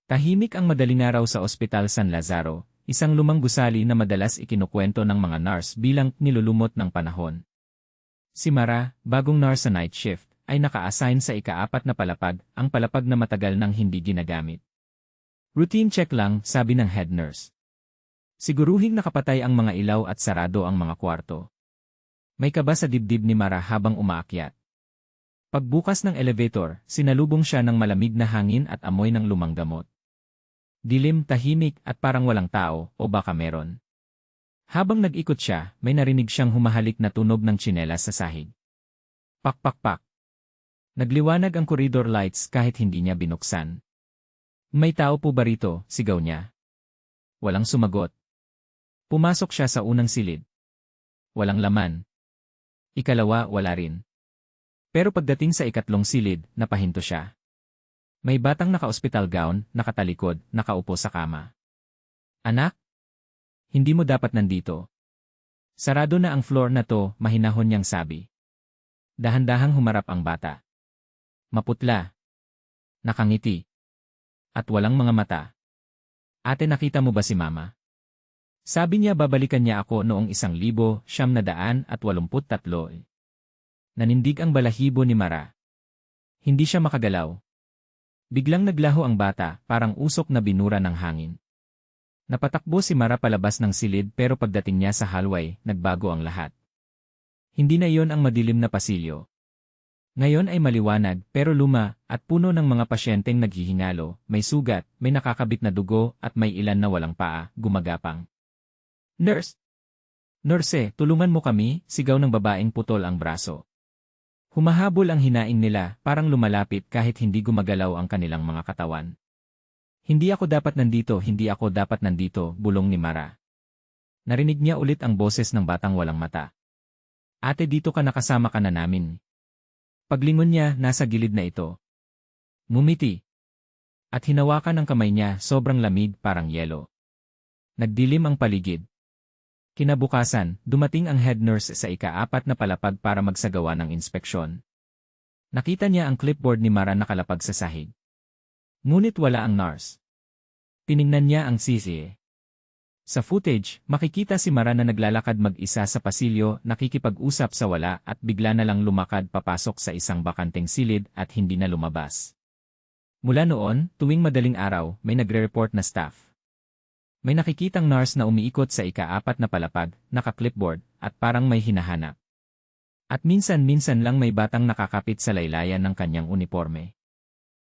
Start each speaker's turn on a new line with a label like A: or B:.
A: Tahimik ang madaling araw sa Ospital San Lazaro, isang lumang gusali na madalas ikinukwento ng mga nurse bilang nilulumot ng panahon. Si Mara, bagong nurse sa night shift, ay naka-assign sa ika-4 na palapag, ang palapag na matagal nang hindi ginagamit. Routine check lang, sabi ng head nurse. Siguruhing nakapatay ang mga ilaw at sarado ang mga kwarto. May kaba sa dibdib ni Mara habang umaakyat. Pagbukas ng elevator, sinalubong siya ng malamig na hangin at amoy ng lumang gamot. Dilim, tahimik at parang walang tao, o baka meron. Habang nag-ikot siya, may narinig siyang humahalik na tunog ng tsinelas sa sahig. Pak pak pak. Nagliwanag ang corridor lights kahit hindi niya binuksan. May tao po ba rito? Sigaw niya. Walang sumagot. Pumasok siya sa unang silid. Walang laman. Ikalawa, wala rin. Pero pagdating sa ikatlong silid, napahinto siya. May batang naka-hospital gown, nakatalikod, nakaupo sa kama. Anak? Hindi mo dapat nandito. Sarado na ang floor na to, mahinahon niyang sabi. Dahan-dahang humarap ang bata. Maputla. Nakangiti. At walang mga mata. Ate, nakita mo ba si Mama? Sabi niya babalikan niya ako noong 1983. Nanindig ang balahibo ni Mara. Hindi siya makagalaw. Biglang naglaho ang bata, parang usok na binura ng hangin. Napatakbo si Mara palabas ng silid pero pagdating niya sa hallway, nagbago ang lahat. Hindi na iyon ang madilim na pasilyo. Ngayon ay maliwanag pero luma at puno ng mga pasyenteng naghihingalo, may sugat, may nakakabit na dugo at may ilan na walang paa, gumagapang. Nurse! Nurse, tulungan mo kami, sigaw ng babaeng putol ang braso. Humahabol ang hinaing nila, parang lumalapit kahit hindi gumagalaw ang kanilang mga katawan. Hindi ako dapat nandito, bulong ni Mara. Narinig niya ulit ang boses ng batang walang mata. Ate, dito ka, nakasama ka na namin. Paglingon niya, nasa gilid na ito. Ngumiti. At hinawakan ang kamay niya, sobrang lamig, parang yelo. Nagdilim ang paligid. Kinabukasan, dumating ang head nurse sa ika-4 na palapag para magsagawa ng inspeksyon. Nakita niya ang clipboard ni Mara nakalapag sa sahig. Ngunit wala ang nurse. Tiningnan niya ang CCTV. Sa footage, makikita si Mara na naglalakad mag-isa sa pasilyo, nakikipag-usap sa wala at bigla na lang lumakad papasok sa isang bakanteng silid at hindi na lumabas. Mula noon, tuwing madaling araw, may nagre-report na staff. May nakikitang nurse na umiikot sa ika-4 na palapag, naka-clipboard, at parang may hinahanap. At minsan-minsan lang may batang nakakapit sa laylayan ng kanyang uniforme.